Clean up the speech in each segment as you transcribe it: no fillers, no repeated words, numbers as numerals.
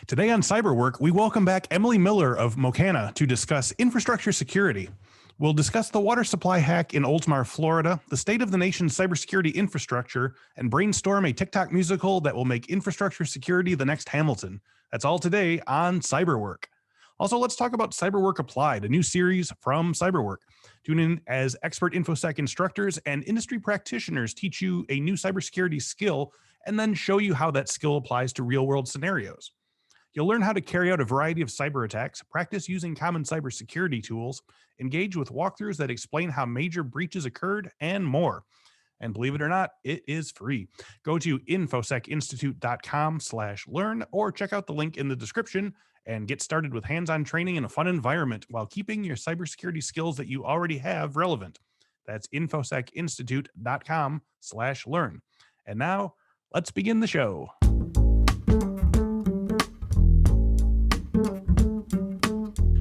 Today on Cyberwork, we welcome back Emily Miller of Mocana to discuss infrastructure security. We'll discuss the water supply hack in Oldsmar, Florida, the state of the nation's cybersecurity infrastructure, and brainstorm a TikTok musical that will make infrastructure security the next Hamilton. That's all today on Cyberwork. Also, let's talk about Cyberwork Applied, a new series from Cyberwork. Tune in as expert Infosec instructors and industry practitioners teach you a new cybersecurity skill and then show you how that skill applies to real-world scenarios. You'll learn how to carry out a variety of cyber attacks, practice using common cybersecurity tools, engage with walkthroughs that explain how major breaches occurred, and more. And believe it or not, it is free. Go to infosecinstitute.com/learn or check out the link in the description and get started with hands-on training in a fun environment while keeping your cybersecurity skills that you already have relevant. That's infosecinstitute.com/learn. And now, let's begin the show.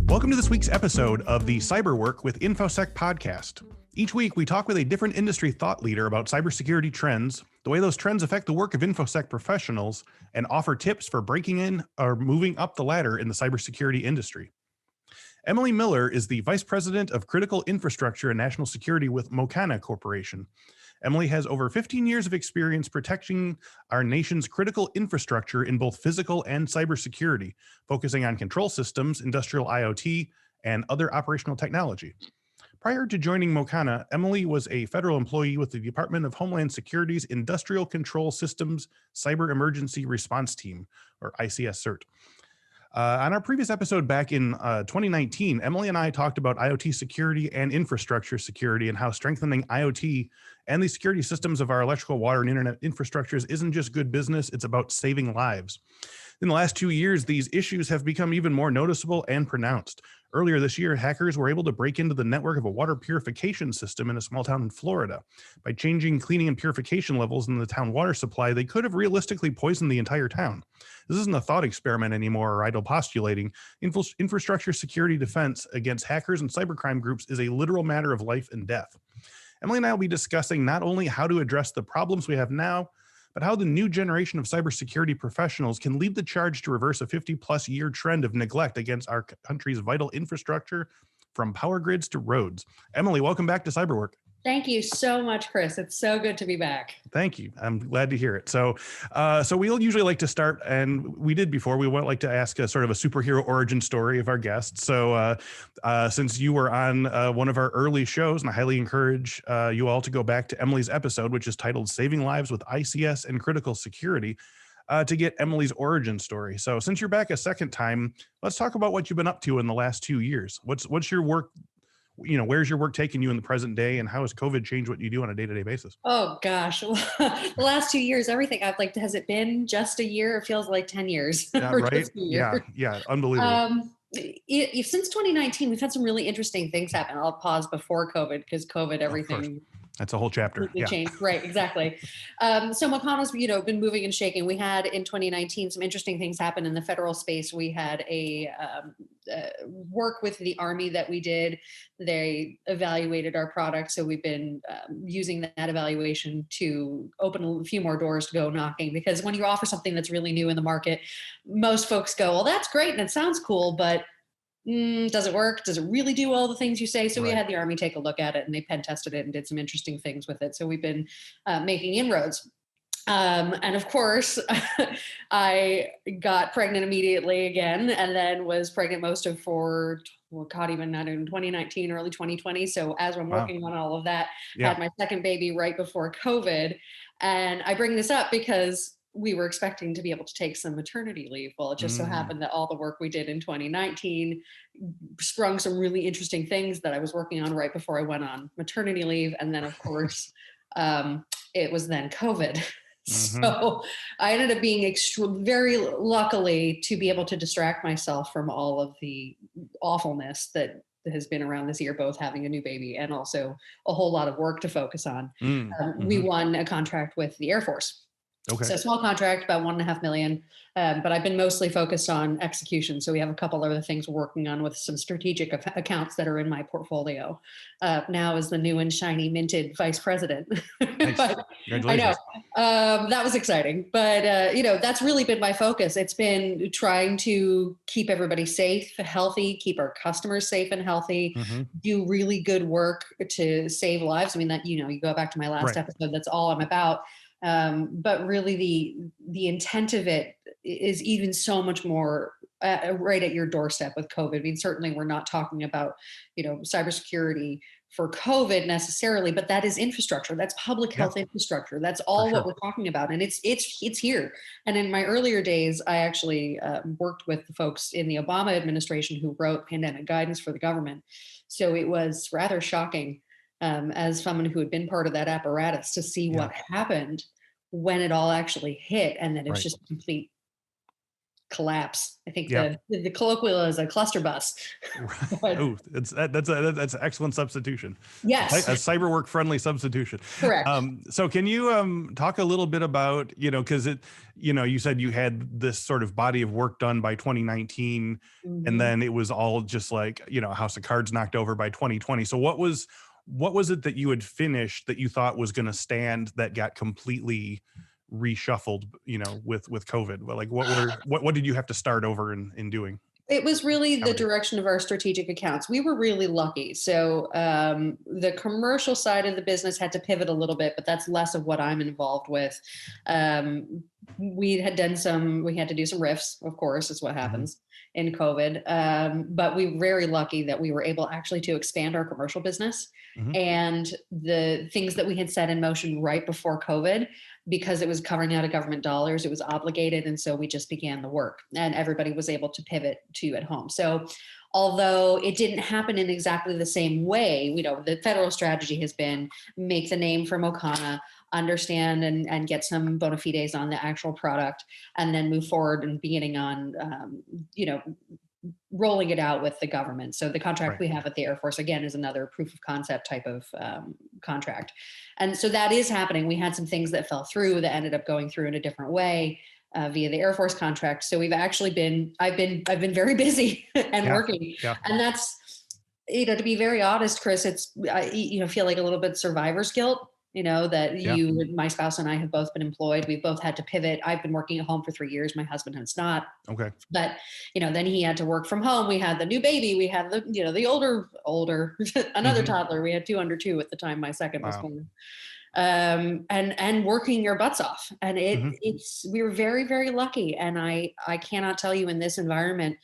Welcome to this week's episode of the Cyberwork with Infosec podcast. Each week, we talk with a different industry thought leader about cybersecurity trends, the way those trends affect the work of Infosec professionals, and offer tips for breaking in or moving up the ladder in the cybersecurity industry. Emily Miller is the Vice President of Critical Infrastructure and National Security with Mocana Corporation. Emily has over 15 years of experience protecting our nation's critical infrastructure in both physical and cybersecurity, focusing on control systems, industrial IoT, and other operational technology. Prior to joining Mocana, Emily was a federal employee with the Department of Homeland Security's Industrial Control Systems Cyber Emergency Response Team, or ICS-CERT. On our previous episode back in 2019, Emily and I talked about IoT security and infrastructure security and how strengthening IoT and the security systems of our electrical, water, and internet infrastructures isn't just good business, it's about saving lives. In the last 2 years, these issues have become even more noticeable and pronounced. Earlier this year, hackers were able to break into the network of a water purification system in a small town in Florida. By changing cleaning and purification levels in the town water supply, they could have realistically poisoned the entire town. This isn't a thought experiment anymore or idle postulating. Infrastructure security defense against hackers and cybercrime groups is a literal matter of life and death. Emily and I will be discussing not only how to address the problems we have now, but how the new generation of cybersecurity professionals can lead the charge to reverse a 50-plus year trend of neglect against our country's vital infrastructure, from power grids to roads. Emily, welcome back to Cyberwork. Thank you so much, Chris. It's so good to be back. Thank you. I'm glad to hear it. So we'll usually like to start, and we did before, we would like to ask a sort of a superhero origin story of our guests. So since you were on one of our early shows, and I highly encourage you all to go back to Emily's episode, which is titled Saving Lives with ICS and Critical Security, to get Emily's origin story. So since you're back a second time, let's talk about what you've been up to in the last 2 years. What's your work? Where's your work taking you in the present day, and how has COVID changed what you do on a day-to-day basis? Oh gosh, the last 2 years, everything I've like, has it been just a year? It feels like 10 years. Yeah, right? Yeah, unbelievable. Since 2019, we've had some really interesting things happen. I'll pause before COVID because COVID, everything. That's a whole chapter. Yeah. Changed. Right, exactly. So Mocana's, been moving and shaking. We had in 2019 some interesting things happen in the federal space. We had a work with the Army that we did. They evaluated our product, so we've been using that evaluation to open a few more doors to go knocking. Because when you offer something that's really new in the market, most folks go, "Well, that's great and it sounds cool, but." Does it work? Does it really do all the things you say? So we had the Army take a look at it, and they pen tested it and did some interesting things with it. So we've been making inroads. And of course, I got pregnant immediately again, and then was pregnant most of even not in 2019, early 2020. So as I'm working on all of that, had my second baby right before COVID. And I bring this up because we were expecting to be able to take some maternity leave. Well, it just so happened that all the work we did in 2019 sprung some really interesting things that I was working on right before I went on maternity leave. And then, of course, it was then COVID. So I ended up being very luckily to be able to distract myself from all of the awfulness that has been around this year, both having a new baby and also a whole lot of work to focus on. We won a contract with the Air Force. Okay. So small contract, about 1.5 million. But I've been mostly focused on execution. So we have a couple other things we're working on with some strategic accounts that are in my portfolio. Now as the new and shiny minted vice president. Nice. But I know Congratulations. that was exciting. But that's really been my focus. It's been trying to keep everybody safe, healthy, keep our customers safe and healthy, Mm-hmm. do really good work to save lives. I mean, that, you go back to my last Right. episode, that's all I'm about. But really the intent of it is even so much more right at your doorstep with COVID. I mean, certainly we're not talking about, cybersecurity for COVID necessarily, but that is infrastructure. That's public health infrastructure. That's all what we're talking about. And it's here. And in my earlier days, I actually worked with the folks in the Obama administration who wrote pandemic guidance for the government. So it was rather shocking as someone who had been part of that apparatus to see what happened when it all actually hit, and then it was just a complete collapse. I think the colloquial is a cluster bus. Oh, that's an excellent substitution. Yes, A cyber work friendly substitution. correct. So can you talk a little bit about, because you said you had this sort of body of work done by 2019, and then it was all just like, a house of cards knocked over by 2020. So what was it that you had finished that you thought was going to stand that got completely reshuffled, with COVID? Like what did you have to start over in doing? It was really the direction of our strategic accounts. We were really lucky. So the commercial side of the business had to pivot a little bit, but that's less of what I'm involved with. We had to do some RIFs, of course, is what happens in COVID. But we were very lucky that we were able actually to expand our commercial business and the things that we had set in motion right before COVID, because it was covering out of government dollars, it was obligated. And so we just began the work and everybody was able to pivot to at home. So although it didn't happen in exactly the same way, the federal strategy has been make the name for Mocana, understand and get some bona fides on the actual product, and then move forward and beginning on, rolling it out with the government. So the contract we have at the Air Force, again, is another proof of concept type of contract. And so that is happening. We had some things that fell through that ended up going through in a different way via the Air Force contract. So we've actually I've been very busy and working. Yeah. And that's, to be very honest, Chris, it's, feel like a little bit survivor's guilt. That my spouse and I have both been employed. We've both had to pivot. I've been working at home for 3 years. My husband has not. Okay. But, then he had to work from home. We had the new baby. We had the older, another toddler. We had 2 under 2 at the time my second was born. And working your butts off. And we were very, very lucky. And I cannot tell you in this environment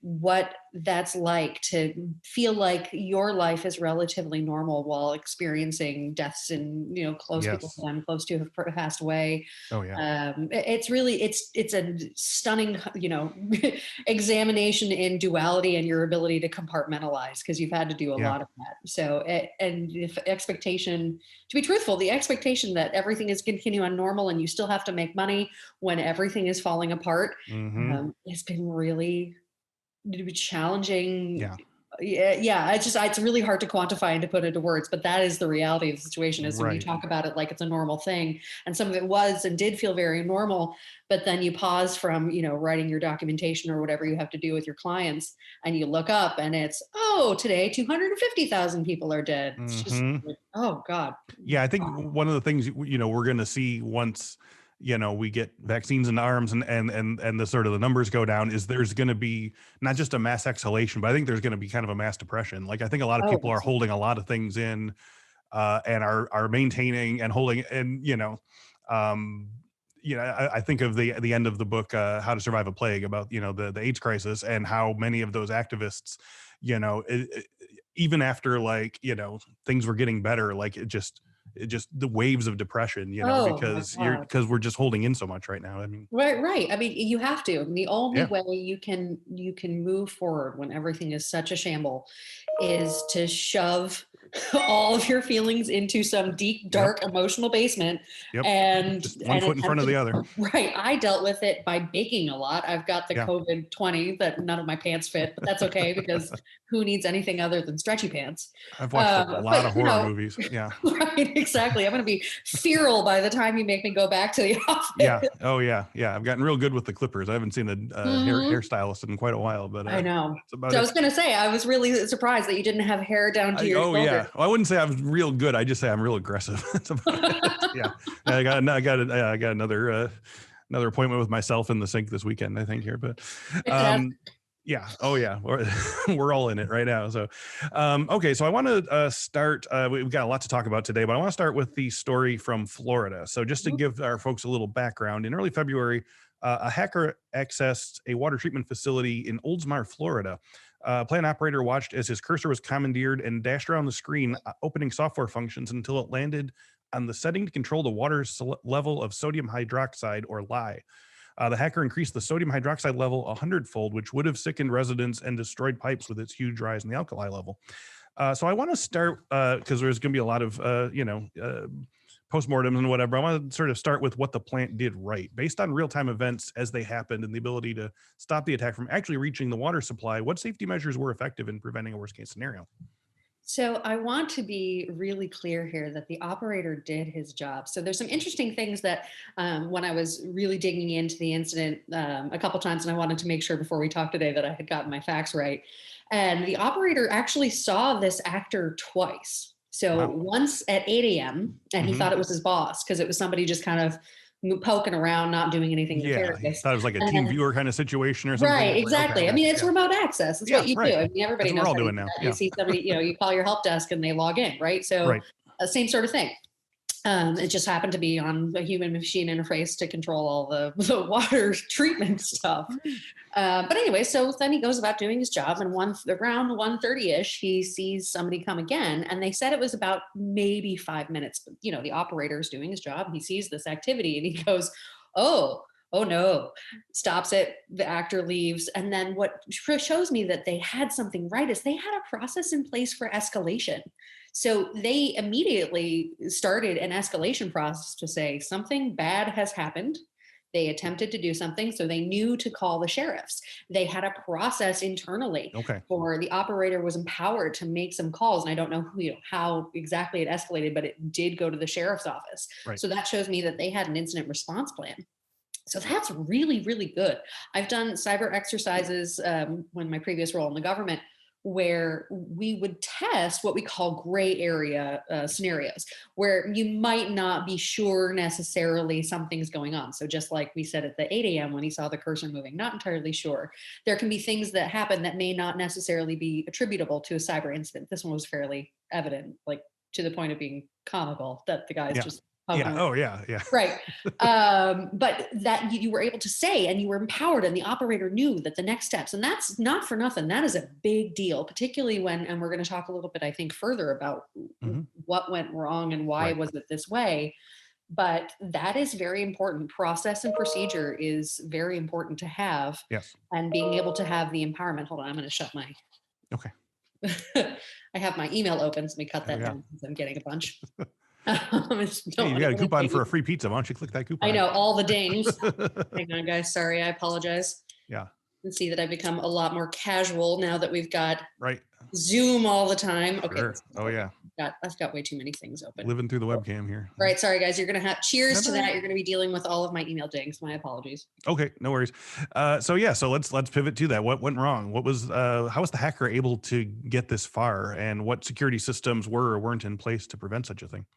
what that's like to feel like your life is relatively normal while experiencing deaths and close people that I'm close to have passed away. Oh yeah. It's really it's a stunning examination in duality and your ability to compartmentalize, because you've had to do a lot of that. So and if expectation, to be truthful, the expectation that everything is continue on normal and you still have to make money when everything is falling apart has been really challenging. It's really hard to quantify and to put into words, but that is the reality of the situation. Is when you talk about it like it's a normal thing, and some of it was and did feel very normal, but then you pause from writing your documentation or whatever you have to do with your clients, and you look up and it's today 250,000 people are dead. It's just like, oh God. Yeah, I think one of the things we're going to see once we get vaccines in arms and the sort of the numbers go down, is there's going to be not just a mass exhalation, but I think there's going to be kind of a mass depression. Like I think a lot of people are holding a lot of things in and are maintaining and holding. And, I think of the end of the book, How to Survive a Plague, about, the AIDS crisis and how many of those activists, even after things were getting better, it just the waves of depression, because we're just holding in so much right now. I mean, right. I mean, you have to. The only way you can move forward when everything is such a shamble is to shove all of your feelings into some deep, dark, emotional basement. Yep. And Just one foot in front of the other. Right. I dealt with it by baking a lot. I've got the Yeah. COVID-20 that none of my pants fit, but that's okay because who needs anything other than stretchy pants? I've watched a lot of horror movies. Yeah. Right, exactly. I'm going to be feral by the time you make me go back to the office. Yeah. Oh yeah. Yeah. I've gotten real good with the clippers. I haven't seen a hairstylist in quite a while, but I know. that's about So I it. was going to say, I was really surprised that you didn't have hair down to your shoulder. Yeah. Well, I wouldn't say I'm real good. I just say I'm real aggressive. That's about it. Yeah. I got another appointment with myself in the sink this weekend, I think here, but yeah. Oh yeah. We're all in it right now. So, okay. So I want to start, we've got a lot to talk about today, but I want to start with the story from Florida. So just to give our folks a little background, in early February, a hacker accessed a water treatment facility in Oldsmar, Florida. Plant operator watched as his cursor was commandeered and dashed around the screen, opening software functions until it landed on the setting to control the water's level of sodium hydroxide, or lye. The hacker increased the sodium hydroxide level 100-fold, which would have sickened residents and destroyed pipes with its huge rise in the alkali level. So I want to start, because there's going to be a lot of, postmortems and whatever. I want to sort of start with what the plant did right, based on real-time events as they happened and the ability to stop the attack from actually reaching the water supply. What safety measures were effective in preventing a worst-case scenario? So I want to be really clear here that the operator did his job. So there's some interesting things that when I was really digging into the incident a couple times, and I wanted to make sure before we talked today that I had gotten my facts right. And the operator actually saw this actor twice. So once at 8 a.m. and he thought it was his boss because it was somebody just kind of poking around, not doing anything nefarious. Yeah, thought it was like a team viewer kind of situation or something. Right, exactly. I mean, it's remote access. It's what you do. I mean, everybody knows what we're all how doing to do now. that. You see somebody, you call your help desk and they log in, right? So same sort of thing. It just happened to be on a human machine interface to control all the water treatment stuff. But anyway, so then he goes about doing his job, and around 1:30ish, he sees somebody come again, and they said it was about maybe 5 minutes. But the operator's doing his job. He sees this activity, and he goes, "Oh no," stops it. The actor leaves, and then what shows me that they had something right is they had a process in place for escalation. So they immediately started an escalation process to say something bad has happened. They attempted to do something, so they knew to call the sheriffs. They had a process internally for the operator was empowered to make some calls. And I don't know how exactly it escalated, but it did go to the sheriff's office. So that shows me that they had an incident response plan. So that's really, really good. I've done cyber exercises when my previous role in the government, where we would test what we call gray area scenarios, where you might not be sure necessarily something's going on. So just like we said at the 8 a.m. when he saw the cursor moving, not entirely sure. There can be things that happen that may not necessarily be attributable to a cyber incident. This one was fairly evident, like to the point of being comical, that the guy's just right. But that you were able to say, and you were empowered, and the operator knew that the next steps, and that's not for nothing. That is a big deal, particularly when, and we're going to talk a little bit, I think, further about what went wrong and why was it this way. But that is very important. Process and procedure is very important to have. Yes. And being able to have the empowerment. Hold on, I'm going to shut my. Okay. I have my email open, so let me cut that down because I'm getting a bunch. Hey, you got a coupon for a free pizza. Why don't you click that coupon? I know, all the dings. Hang on, guys. Sorry, I apologize. Yeah. You can see that I've become a lot more casual now that we've got Zoom all the time. Okay. Sure. Oh yeah. I've got way too many things open. Living through the webcam here. All right. Sorry, guys. You're going to have cheers to that. You're going to be dealing with all of my email dings. My apologies. Okay. No worries. So let's pivot to that. What went wrong? How was the hacker able to get this far, and what security systems were or weren't in place to prevent such a thing?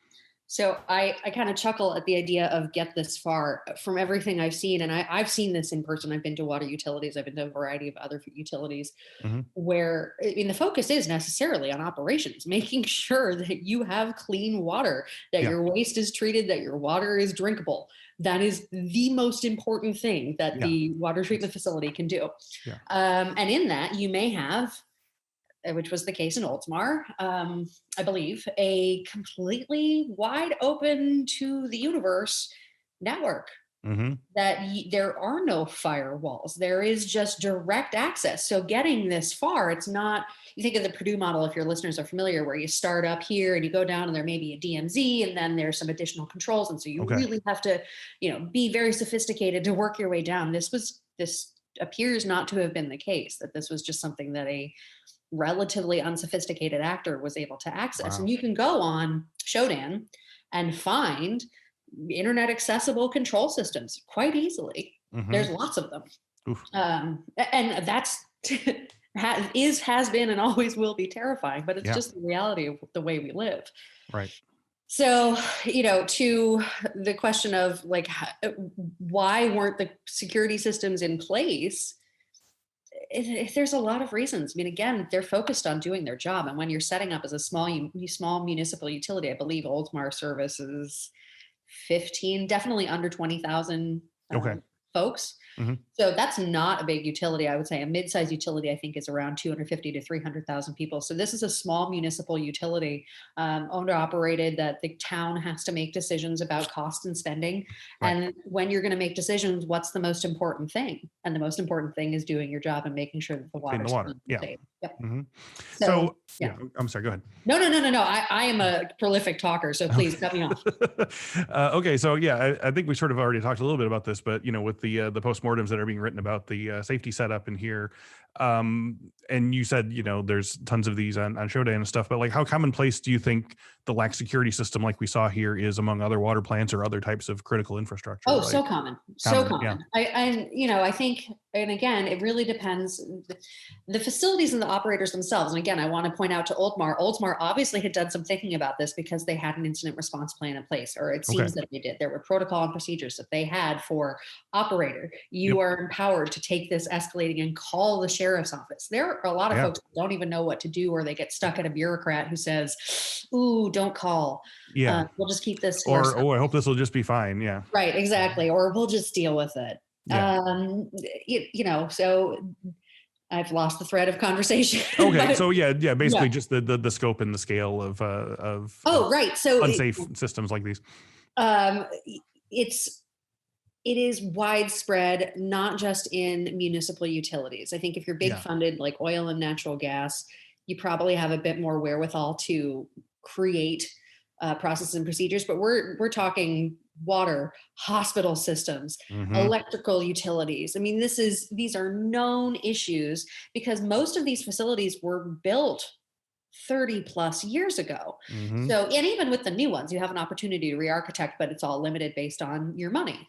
So I kind of chuckle at the idea of get this far from everything I've seen. And I've seen this in person. I've been to water utilities. I've been to a variety of other utilities where, I mean, the focus is necessarily on operations, making sure that you have clean water, that your waste is treated, that your water is drinkable. That is the most important thing that the water treatment facility can do. Yeah. And in that, you may have, which was the case in Oldsmar, I believe, a completely wide open to the universe network Mm-hmm. that there are no firewalls. There is just direct access. So getting this far, it's not, you think of the Purdue model, if your listeners are familiar, where you start up here and you go down and there may be a DMZ and then there's some additional controls. And so you Okay. really have to, be very sophisticated to work your way down. This appears not to have been the case, that this was just something that a relatively unsophisticated actor was able to access. Wow. And you can go on Shodan and find internet accessible control systems quite easily. Mm-hmm. There's lots of them. Oof. And that's has been and always will be terrifying, but it's just the reality of the way we live. Right. So, to the question of like, why weren't the security systems in place? There's a lot of reasons. I mean, again, they're focused on doing their job. And when you're setting up as a small municipal utility, I believe Oldmar services 15, definitely under 20,000 folks. Mm-hmm. So that's not a big utility. I would say a mid-sized utility, I think, is around 250 to 300,000 people. So this is a small municipal utility, owned or operated, that the town has to make decisions about cost and spending. Right. And when you're going to make decisions, what's the most important thing? And the most important thing is doing your job and making sure that the water. Yeah. Safe. Yep. Mm-hmm. So yeah, I'm sorry, go ahead. No. I am a prolific talker, so please cut me off. Okay. So yeah, I think we sort of already talked a little bit about this, but with the postmortems that are being written about the safety setup in here, and you said, there's tons of these on Shodan and stuff, but like how commonplace do you think the lax security system like we saw here is among other water plants or other types of critical infrastructure? Oh, so common. So common. Yeah. I think, and again, it really depends. The facilities and the operators themselves. And again, I want to point out to Oldmar obviously had done some thinking about this because they had an incident response plan in place, or it seems that they did. There were protocol and procedures that they had for operator. You are empowered to take this escalating and call the sheriff's office. There are a lot of folks who don't even know what to do, or they get stuck at a bureaucrat who says, ooh, don't call. Yeah. We'll just keep this. Or, I hope this will just be fine. Yeah. Right. Exactly. Or we'll just deal with it. Yeah. So I've lost the thread of conversation. Okay. So basically just the scope and the scale of right. So unsafe systems like these. It is widespread, not just in municipal utilities. I think if you're big funded like oil and natural gas, you probably have a bit more wherewithal to create processes and procedures, but we're talking water, hospital systems, electrical utilities. I mean, these are known issues because most of these facilities were built 30 plus years ago. So, and even with the new ones, you have an opportunity to re-architect, but it's all limited based on your money.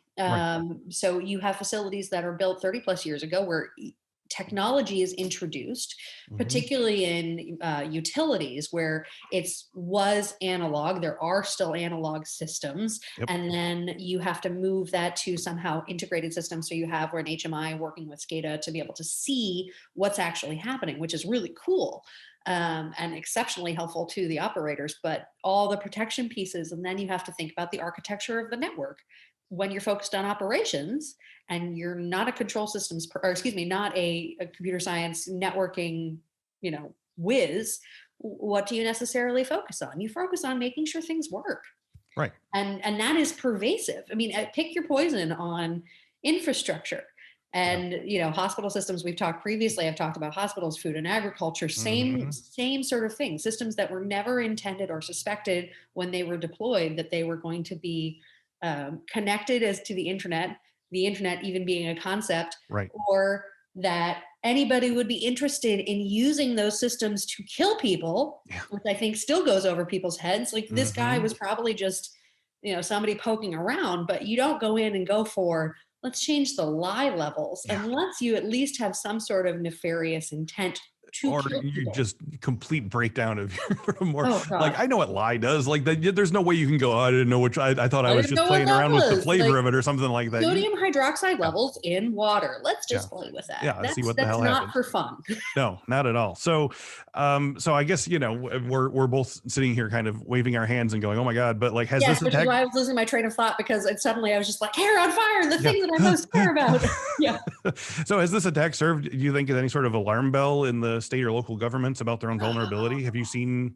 So you have facilities that are built 30 plus years ago where technology is introduced, particularly in utilities where it was analog. There are still analog systems. And then you have to move that to somehow integrated systems. So you have an HMI working with SCADA to be able to see what's actually happening, which is really cool. And exceptionally helpful to the operators, but all the protection pieces. And then you have to think about the architecture of the network. When you're focused on operations and you're not a control systems, not a computer science networking, whiz, what do you necessarily focus on? You focus on making sure things work. Right. And that is pervasive. I mean, pick your poison on infrastructure. And, hospital systems, we've talked previously, I've talked about hospitals, food and agriculture, same sort of thing, systems that were never intended or suspected when they were deployed that they were going to be connected as to the internet even being a concept, or that anybody would be interested in using those systems to kill people, which I think still goes over people's heads. Like this guy was probably just, somebody poking around, but you don't go in and go for, let's change the lie levels unless you at least have some sort of nefarious intent. Or you just complete breakdown of your more like, I know what lie does. Like there's no way you can go, I didn't know which, I thought I was just playing around with the flavor of it or something like that. Sodium hydroxide levels in water. Let's just play with that. Yeah. See what the hell happens. That's not for fun. No, not at all. So, I guess, we're both sitting here kind of waving our hands and going, oh my God, but like, has this attack? Which is why I was losing my train of thought because suddenly I was just like, hair on fire, the thing that I most care about. So has this attack served, do you think, as any sort of alarm bell in the state or local governments about their own vulnerability? Have you seen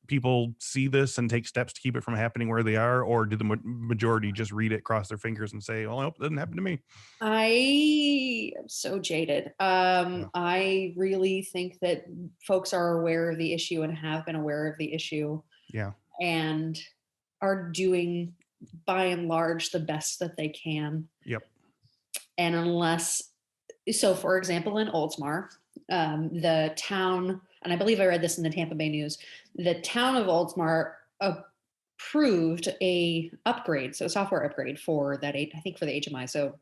people see this and take steps to keep it from happening where they are, or did the majority just read it, cross their fingers, and say, "Oh, nope, it doesn't happen to me"? I am so jaded. Yeah. I really think that folks are aware of the issue and have been aware of the issue Yeah. and are doing, by and large, the best that they can. Yep. And unless, so for example, in Oldsmar, the town, and I believe I read this in the Tampa Bay News, the town of Oldsmar approved a upgrade, so a software upgrade for that, I think for the HMI. So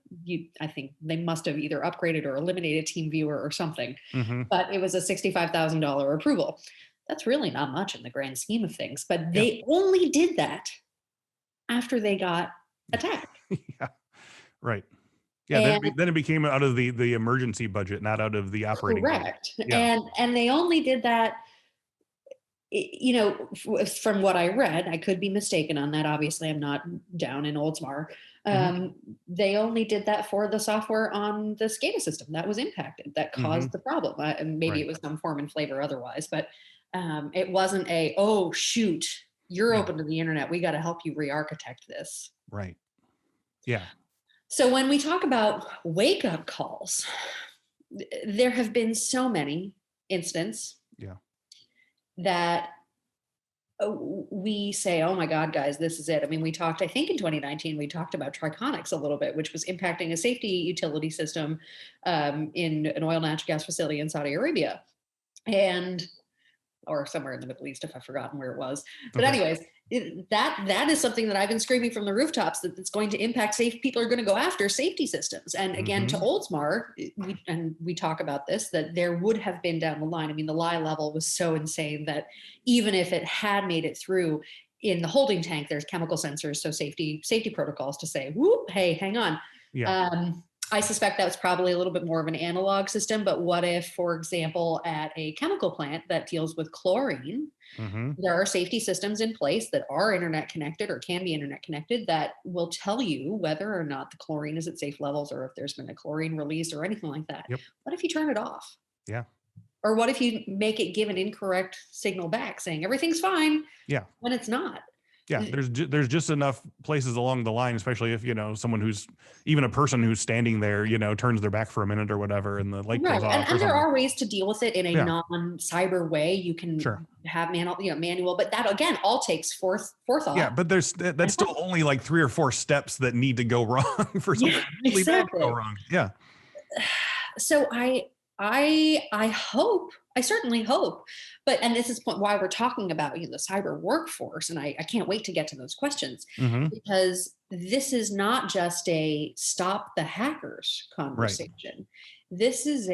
I think they must have either upgraded or eliminated TeamViewer or something, Mm-hmm. but it was a $65,000 approval. That's really not much in the grand scheme of things, but they only did that after they got attacked. Yeah. Right. Yeah. Then it became out of the emergency budget, not out of the operating budget. Correct. Yeah. And they only did that, you know, from what I read, I could be mistaken on that. Obviously, I'm not down in Oldsmar. They only did that for the software on the SCADA system that was impacted, that caused the problem. And maybe it was some form and flavor otherwise, but it wasn't a, oh, shoot, you're open to the internet, we got to help you re-architect this. Right. Yeah. So when we talk about wake-up calls, there have been so many instances that we say, oh my God, guys, this is it. I mean, we talked, I think in 2019, we talked about Triconics a little bit, which was impacting a safety utility system in an oil natural gas facility in Saudi Arabia. Or somewhere in the Middle East, if I've forgotten where it was. But anyways, that is something that I've been screaming from the rooftops, that it's going to impact people are going to go after safety systems. And again, to Oldsmar, we talk about this, that there would have been down the line. I mean, the lie level was so insane that even if it had made it through, in the holding tank, there's chemical sensors, so safety protocols to say, whoop, hey, hang on. I suspect that was probably a little bit more of an analog system, but what if, for example, at a chemical plant that deals with chlorine, there are safety systems in place that are internet connected or can be internet connected that will tell you whether or not the chlorine is at safe levels, or if there's been a chlorine release or anything like that. What if you turn it off? Yeah. Or what if you make it give an incorrect signal back saying everything's fine when it's not? Yeah, there's just enough places along the line, especially if, you know, someone who's, even a person who's standing there, you know, turns their back for a minute or whatever, and the light goes off. And there are ways to deal with it in a non-cyber way. You can have manual, but that again all takes forethought. Yeah, but that's still only like 3 or 4 steps that need to go wrong for something really bad to go wrong. Yeah. So I hope, I certainly hope, and this is why we're talking about the cyber workforce, and I can't wait to get to those questions, because this is not just a stop the hackers conversation. This is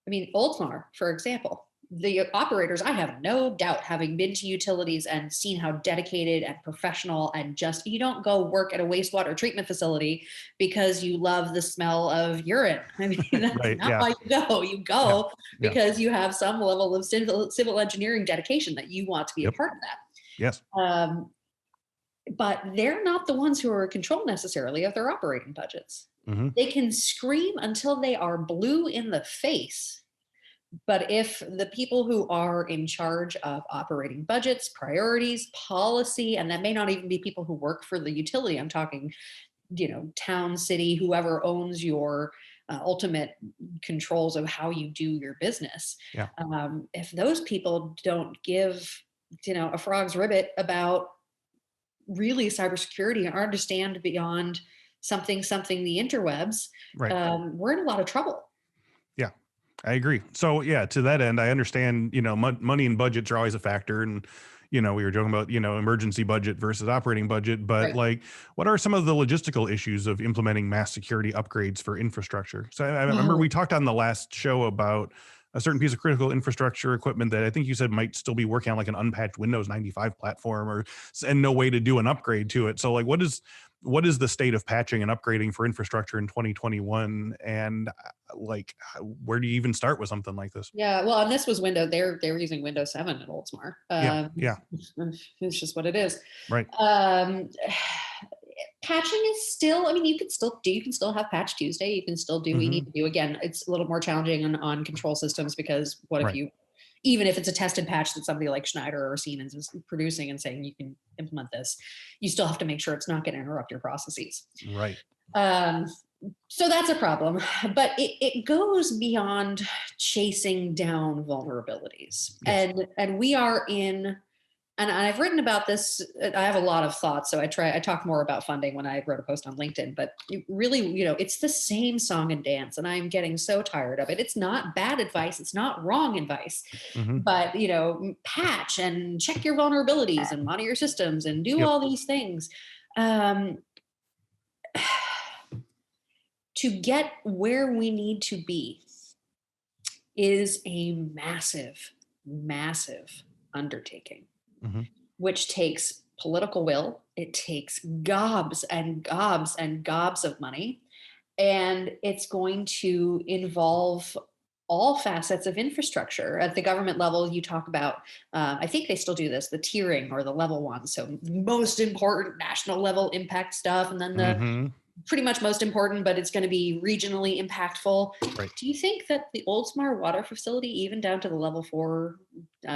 Oldsmar, for example, the operators, I have no doubt, having been to utilities and seen how dedicated and professional, and just, you don't go work at a wastewater treatment facility because you love the smell of urine. I mean, that's not why you go. You go because you have some level of civil engineering dedication that you want to be a part of that. Yes. But they're not the ones who are in control necessarily of their operating budgets. They can scream until they are blue in the face. But if the people who are in charge of operating budgets, priorities, policy, and that may not even be people who work for the utility, I'm talking, town, city, whoever owns your ultimate controls of how you do your business. If those people don't give, a frog's ribbit about really cybersecurity and understand beyond something the interwebs, we're in a lot of trouble. I agree. So to that end, I understand, money and budgets are always a factor. And, we were joking about, emergency budget versus operating budget, but what are some of the logistical issues of implementing mass security upgrades for infrastructure? So I remember we talked on the last show about a certain piece of critical infrastructure equipment that I think you said might still be working on like an unpatched Windows 95 platform and no way to do an upgrade to it. So like, what is the state of patching and upgrading for infrastructure in 2021? And like, where do you even start with something like this? Yeah, well, and this was Windows. They were using Windows 7 at Oldsmar. It's just what it is. Right. Patching is still, you can still have Patch Tuesday. You can still do what you need to do. Again, it's a little more challenging on control systems because what if you even if it's a tested patch that somebody like Schneider or Siemens is producing and saying you can implement this, you still have to make sure it's not going to interrupt your processes. Right. So that's a problem, but it goes beyond chasing down vulnerabilities. Yes. And we are in, and I've written about this. I have a lot of thoughts. So I talk more about funding when I wrote a post on LinkedIn, but really, it's the same song and dance, and I'm getting so tired of it. It's not bad advice. It's not wrong advice, but, patch and check your vulnerabilities and monitor your systems and do all these things. To get where we need to be is a massive, massive undertaking, which takes political will. It takes gobs and gobs and gobs of money. And it's going to involve all facets of infrastructure. At the government level, you talk about, I think they still do this, the tiering or the level one. So most important national level impact stuff. And then the pretty much most important, but it's going to be regionally impactful. Right. Do you think that the Oldsmar water facility, even down to the level 4,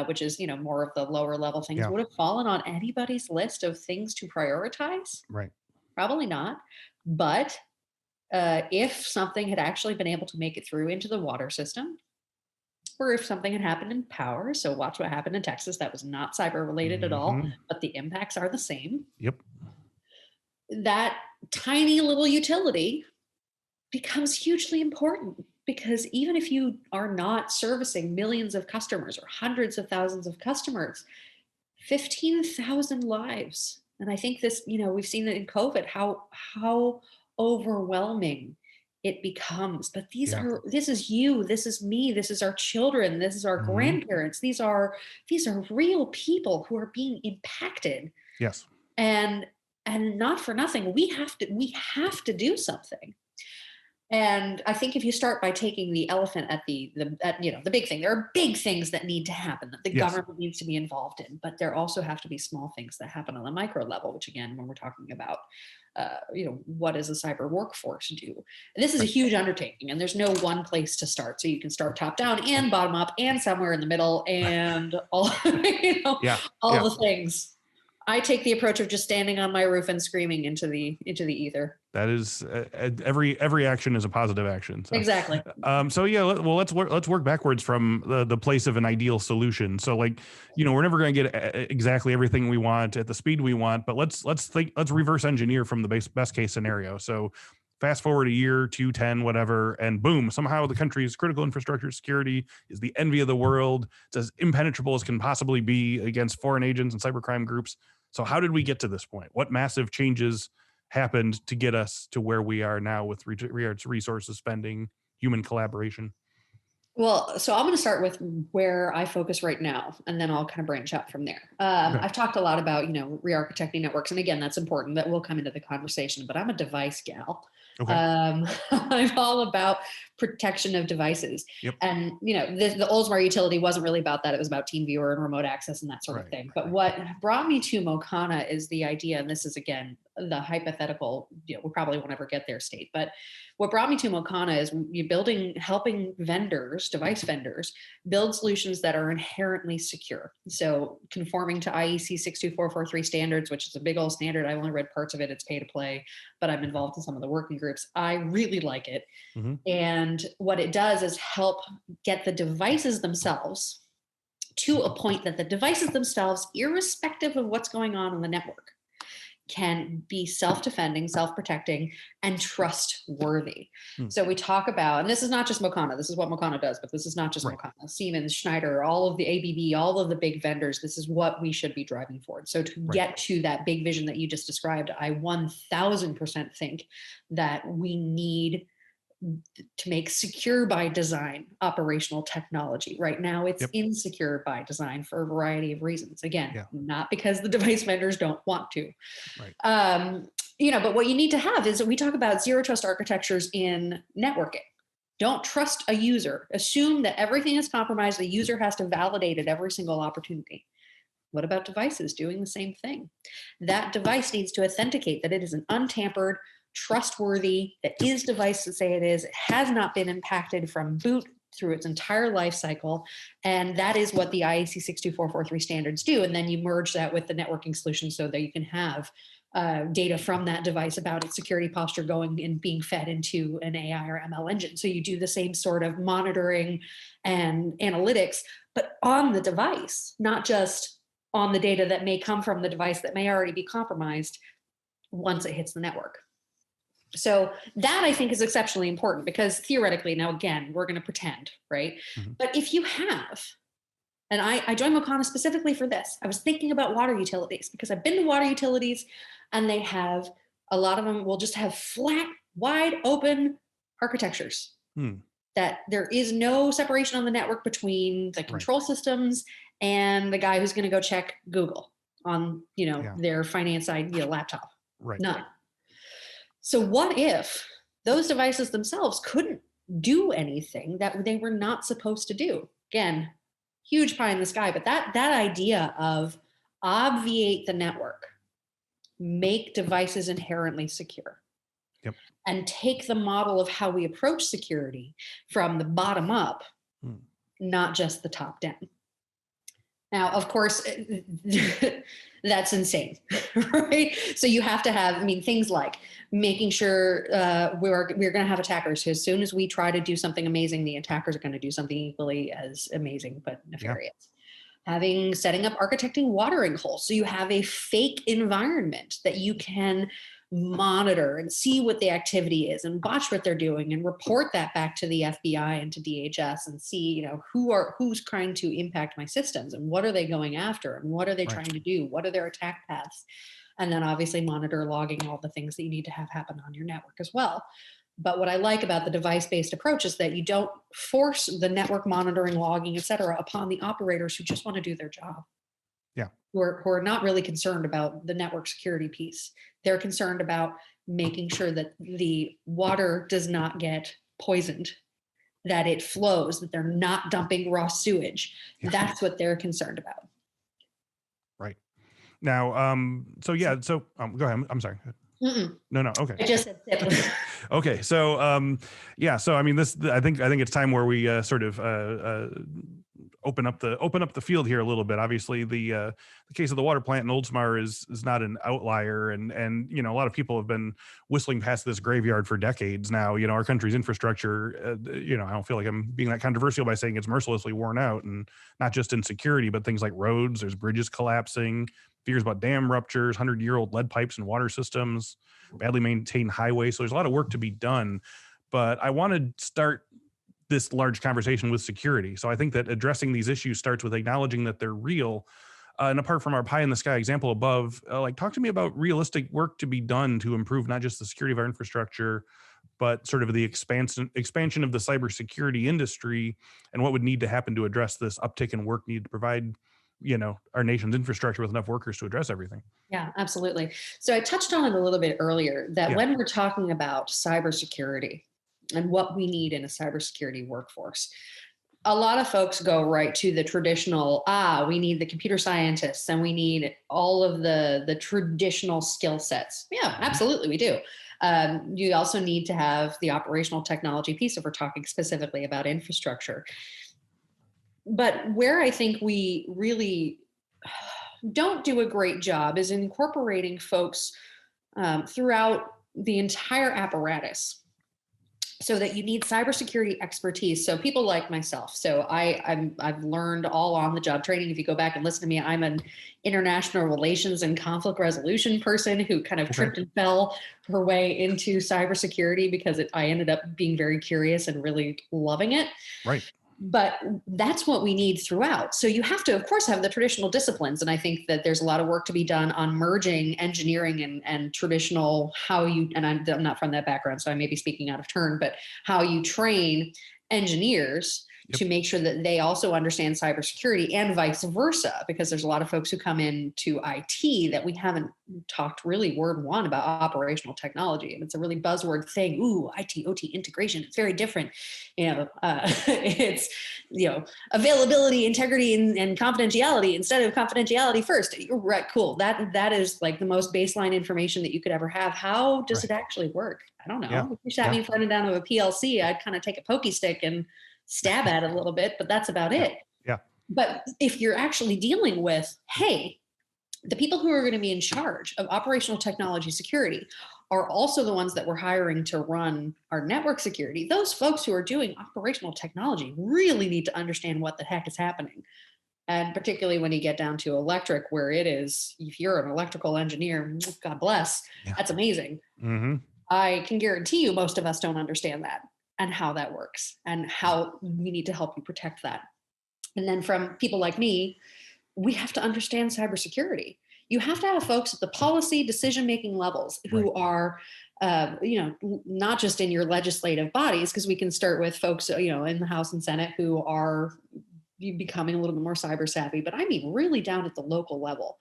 which is, more of the lower level things, would have fallen on anybody's list of things to prioritize? Right. Probably not. But if something had actually been able to make it through into the water system, or if something had happened in power, so watch what happened in Texas, that was not cyber related at all, but the impacts are the same. Yep. That tiny little utility becomes hugely important, because even if you are not servicing millions of customers or hundreds of thousands of customers, 15,000 lives. And I think this, we've seen it in COVID, how overwhelming it becomes. But this is you, this is me, this is our children, this is our grandparents. These are real people who are being impacted. Yes. And not for nothing, we have to do something. And I think if you start by taking the elephant at the big thing, there are big things that need to happen that the government needs to be involved in, but there also have to be small things that happen on a micro level, which again, when we're talking about, what does a cyber workforce do? And this is a huge undertaking, and there's no one place to start. So you can start top down and bottom up and somewhere in the middle and all, all the things. I take the approach of just standing on my roof and screaming into the ether. That is every action is a positive action. So. Exactly. Let's work backwards from the place of an ideal solution. So we're never going to get exactly everything we want at the speed we want, but let's reverse engineer from the best case scenario. So fast forward a year, 2, 10, whatever, and boom, somehow the country's critical infrastructure security is the envy of the world. It's as impenetrable as can possibly be against foreign agents and cybercrime groups. So how did we get to this point? What massive changes happened to get us to where we are now with regards to resources, spending, human collaboration? Well, so I'm going to start with where I focus right now, and then I'll kind of branch out from there. I've talked a lot about, re-architecting networks. And again, that's important. That will come into the conversation, but I'm a device gal. Okay. I'm all about protection of devices. Yep. And, the Oldsmar utility wasn't really about that. It was about TeamViewer and remote access and that sort of thing. But what brought me to Mocana is the idea, and this is, again, the hypothetical, we probably won't ever get there state, but what brought me to Mocana is helping device vendors build solutions that are inherently secure. So conforming to IEC 62443 standards, which is a big old standard. I've only read parts of it. It's pay to play, but I'm involved in some of the working groups. I really like it. And what it does is help get the devices themselves to a point that the devices themselves, irrespective of what's going on in the network, can be self-defending, self-protecting, and trustworthy. So we talk about, and this is not just Mocana, this is what Mocana does, but this is not just Mocana. Siemens, Schneider, all of the ABB, all of the big vendors, this is what we should be driving forward. So to get to that big vision that you just described, I 1000% think that we need to make secure by design operational technology. Right now, it's insecure by design for a variety of reasons. Again, not because the device vendors don't want to. But what you need to have is, we talk about zero trust architectures in networking. Don't trust a user. Assume that everything is compromised. The user has to validate at every single opportunity. What about devices doing the same thing? That device needs to authenticate that it is an untampered, trustworthy, that is device to say it is, it has not been impacted from boot through its entire life cycle. And that is what the IEC 62443 standards do. And then you merge that with the networking solution so that you can have data from that device about its security posture going and being fed into an AI or ML engine. So you do the same sort of monitoring and analytics, but on the device, not just on the data that may come from the device that may already be compromised once it hits the network. So that I think is exceptionally important because theoretically, now again, we're going to pretend, right? Mm-hmm. But if you have, and I joined Mocana specifically for this, I was thinking about water utilities because I've been to water utilities and they have, a lot of them will just have flat, wide open architectures. That there is no separation on the network between the control systems and the guy who's going to go check Google on, their finance side, laptop. Right. None. So what if those devices themselves couldn't do anything that they were not supposed to do? Again, huge pie in the sky, but that idea of obviate the network, make devices inherently secure, and take the model of how we approach security from the bottom up, not just the top down. Now, of course, that's insane, right? So you have to have, things like making sure we're going to have attackers who, as soon as we try to do something amazing, the attackers are going to do something equally as amazing but nefarious. Setting up architecting watering holes, so you have a fake environment that you can monitor and see what the activity is and watch what they're doing and report that back to the FBI and to DHS and see, who's trying to impact my systems and what are they going after and what are they trying to do? What are their attack paths? And then obviously monitor logging all the things that you need to have happen on your network as well. But what I like about the device-based approach is that you don't force the network monitoring, logging, et cetera, upon the operators who just want to do their job. Who are not really concerned about the network security piece. They're concerned about making sure that the water does not get poisoned, that it flows, that they're not dumping raw sewage. That's what they're concerned about. Right. Now, go ahead. I'm sorry. No. Okay. I just said sip. Okay. So, I think it's time where we sort of open up the field here a little bit. Obviously, the case of the water plant in Oldsmar is not an outlier, and a lot of people have been whistling past this graveyard for decades now. Our country's infrastructure, I don't feel like I'm being that controversial by saying it's mercilessly worn out, and not just in security, but things like roads. There's bridges collapsing, fears about dam ruptures, 100-year-old lead pipes and water systems, badly maintained highways. So there's a lot of work to be done. But I want to start this large conversation with security. So I think that addressing these issues starts with acknowledging that they're real. And apart from our pie in the sky example above, talk to me about realistic work to be done to improve not just the security of our infrastructure, but sort of the expansion of the cybersecurity industry, and what would need to happen to address this uptick in work needed to provide our nation's infrastructure with enough workers to address everything. Yeah, absolutely. So I touched on it a little bit earlier that when we're talking about cybersecurity and what we need in a cybersecurity workforce, a lot of folks go right to the traditional, we need the computer scientists and we need all of the traditional skill sets. Yeah, absolutely, we do. You also need to have the operational technology piece if we're talking specifically about infrastructure. But where I think we really don't do a great job is incorporating folks throughout the entire apparatus, so that you need cybersecurity expertise. So people like myself. So I've learned all on the job training. If you go back and listen to me, I'm an international relations and conflict resolution person who kind of tripped and fell her way into cybersecurity because I ended up being very curious and really loving it. Right. But that's what we need throughout. So you have to, of course, have the traditional disciplines. And I think that there's a lot of work to be done on merging engineering and traditional, and I'm not from that background, so I may be speaking out of turn, but how you train engineers to make sure that they also understand cybersecurity, and vice versa, because there's a lot of folks who come into IT that we haven't talked really word one about operational technology. And it's a really buzzword thing. Ooh, IT, OT integration. It's very different. It's, availability, integrity, and confidentiality instead of confidentiality first. Right. Cool. That is like the most baseline information that you could ever have. How does it actually work? I don't know. If you sat me in front and down of a PLC, I'd kind of take a pokey stick and stab at it a little bit, but that's about Yeah. it. Yeah. But if you're actually dealing with, hey, the people who are going to be in charge of operational technology security are also the ones that we're hiring to run our network security. Those folks who are doing operational technology really need to understand what the heck is happening. And particularly when you get down to electric, where it is, if you're an electrical engineer, God bless, Yeah. that's amazing. Mm-hmm. I can guarantee you most of us don't understand that and how that works and how we need to help you protect that. And then from people like me, we have to understand cybersecurity. You have to have folks at the policy decision-making levels who Right. are, not just in your legislative bodies, because we can start with folks, in the House and Senate who are becoming a little bit more cyber savvy, but I mean really down at the local level.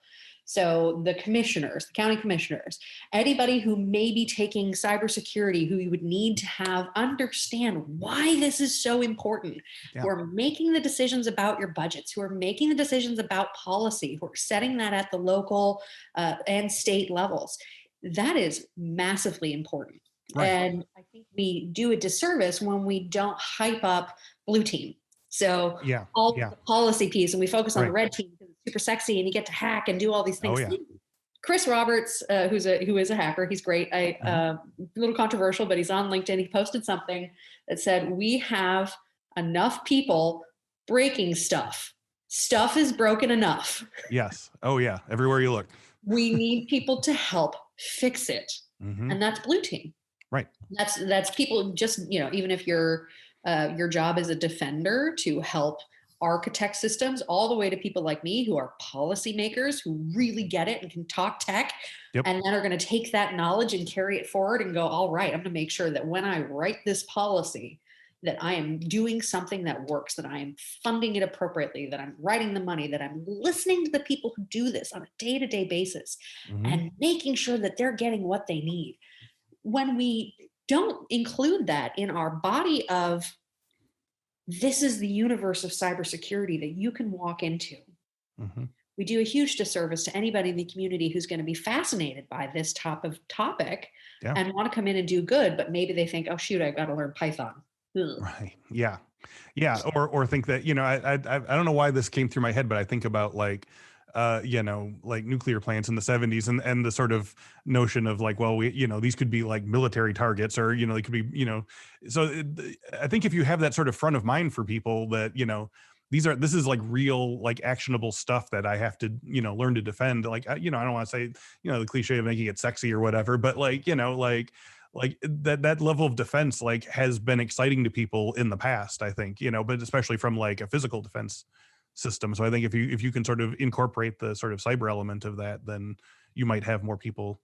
So the commissioners, the county commissioners, anybody who may be taking cybersecurity, who you would need to have understand why this is so important, Yeah. who are making the decisions about your budgets, who are making the decisions about policy, who are setting that at the local and state levels. That is massively important. Right. And I think we do a disservice when we don't hype up blue team. So Yeah. all Yeah. the policy piece, and we focus on the Right. red team because it's super sexy and you get to hack and do all these Oh things. yeah. Chris Roberts, who is a hacker, he's great. A little controversial, but he's on LinkedIn. He posted something that said, "We have enough people breaking stuff. Stuff is broken enough. Yes. Oh yeah. Everywhere you look. We need people to help fix it." Mm-hmm. And that's blue team. Right. That's people just, even if your job is a defender to help architect systems, all the way to people like me who are policymakers who really get it and can talk tech, Yep. and then are going to take that knowledge and carry it forward and go, all right, I'm going to make sure that when I write this policy, that I am doing something that works, that I am funding it appropriately, that I'm writing the money, that I'm listening to the people who do this on a day-to-day basis, Mm-hmm. and making sure that they're getting what they need. When we don't include that in our body of, this is the universe of cybersecurity that you can walk into, Mm-hmm. we do a huge disservice to anybody in the community who's going to be fascinated by this type of topic Yeah. and want to come in and do good, but maybe they think, oh shoot, I've got to learn Python. Ugh. Right. Yeah. Yeah. Or think that, I don't know why this came through my head, but I think about like nuclear plants in the 70s and the sort of notion of like, well, these could be like military targets, or, they could be, I think if you have that sort of front of mind for people that, this is like real, like actionable stuff that I have to, learn to defend. Like, I don't want to say, the cliche of making it sexy or whatever, but like, like that level of defense like has been exciting to people in the past, I think, but especially from like a physical defense system. So I think if you can sort of incorporate the sort of cyber element of that, then you might have more people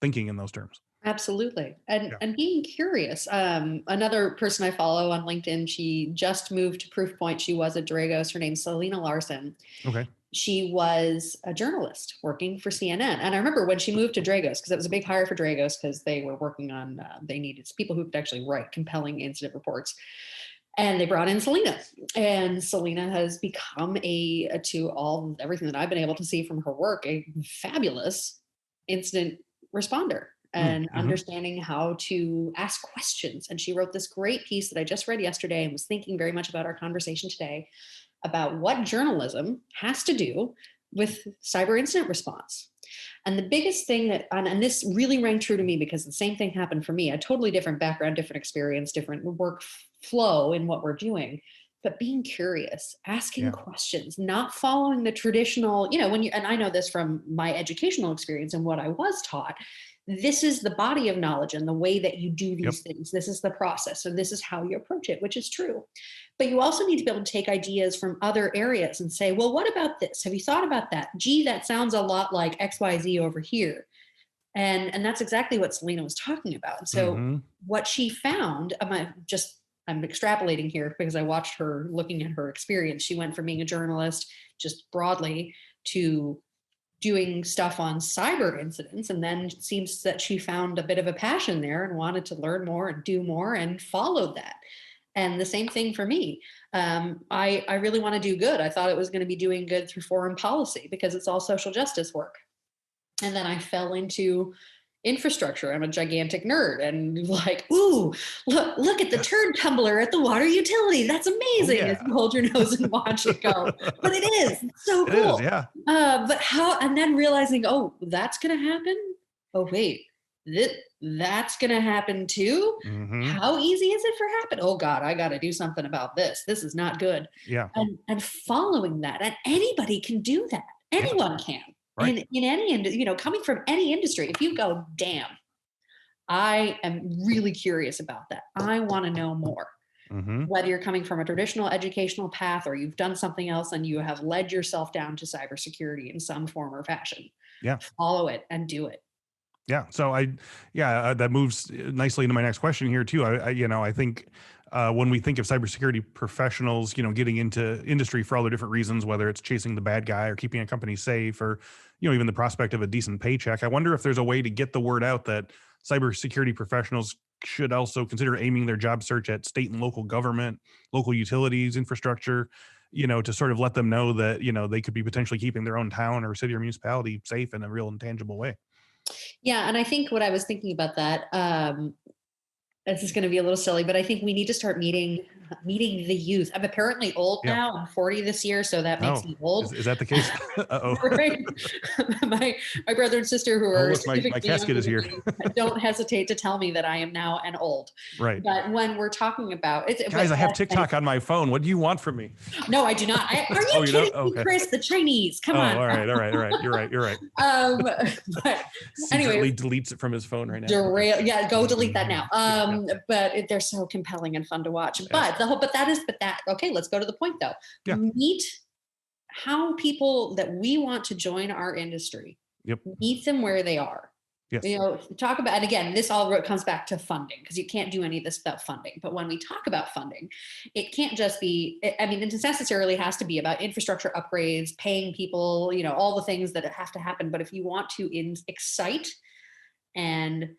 thinking in those terms. Absolutely. Yeah. And being curious. Another person I follow on LinkedIn, she just moved to Proofpoint. She was at Dragos. Her name's Selena Larson. Okay. She was a journalist working for CNN. And I remember when she moved to Dragos, because it was a big hire for Dragos, because they were working on, they needed people who could actually write compelling incident reports. And they brought in Selena. And Selena has become to everything that I've been able to see from her work, a fabulous incident responder and understanding how to ask questions. And she wrote this great piece that I just read yesterday and was thinking very much about our conversation today about what journalism has to do with cyber incident response. And the biggest thing that, and this really rang true to me because the same thing happened for me, a totally different background, different experience, different work flow in what we're doing, but being curious, asking questions, not following the traditional, and I know this from my educational experience and what I was taught, this is the body of knowledge and the way that you do these things. This is the process. So this is how you approach it, which is true. But you also need to be able to take ideas from other areas and say, well, what about this? Have you thought about that? Gee, that sounds a lot like XYZ over here. And that's exactly what Selena was talking about. And so what she found, I'm extrapolating here because I watched her looking at her experience. She went from being a journalist just broadly to doing stuff on cyber incidents. And then it seems that she found a bit of a passion there and wanted to learn more and do more and followed that. And the same thing for me. I really want to do good. I thought it was going to be doing good through foreign policy because it's all social justice work. And then I fell into infrastructure. I'm a gigantic nerd and like, ooh, look at the turd tumbler at the water utility. That's amazing. Oh, yeah. As you hold your nose and watch it go. But it is it's so It cool. is, yeah. But how, and then realizing, oh, that's going to happen. Oh, wait, that's going to happen too. Mm-hmm. How easy is it for happen? Oh God, I got to do something about this. This is not good. Yeah. And following that, and anybody can do that. Anyone can. Right. And in any, coming from any industry, if you go, damn, I am really curious about that. I want to know more. Mm-hmm. Whether you're coming from a traditional educational path or you've done something else and you have led yourself down to cybersecurity in some form or fashion, Yeah. follow it and do it. Yeah. So that moves nicely into my next question here too. I think when we think of cybersecurity professionals, getting into industry for all the different reasons, whether it's chasing the bad guy or keeping a company safe or, even the prospect of a decent paycheck, I wonder if there's a way to get the word out that cybersecurity professionals should also consider aiming their job search at state and local government, local utilities, infrastructure, to sort of let them know that, they could be potentially keeping their own town or city or municipality safe in a real and tangible way. Yeah. And I think what I was thinking about that, this is going to be a little silly, but I think we need to start meeting the youth. I'm apparently old now. I'm 40 this year, so that makes me old. Is that the case? Uh-oh. Right? my brother and sister who are look, my casket is here. Don't hesitate to tell me that I am now an old. Right. But when we're talking about it, guys, I have TikTok on my phone. What do you want from me? No, I do not. Are you kidding me, okay. Chris? The Chinese. Come on. All right. You're right. But anyway, deletes it from his phone right now. Yeah, go delete that now. But they're so compelling and fun to watch. But okay, let's go to the point though. Yeah. Meet how people that we want to join our industry. Yep. Meet them where they are. Yes. Talk about, and again, this all comes back to funding because you can't do any of this without funding. But when we talk about funding, it can't just be, it necessarily has to be about infrastructure upgrades, paying people, all the things that have to happen. But if you want to excite and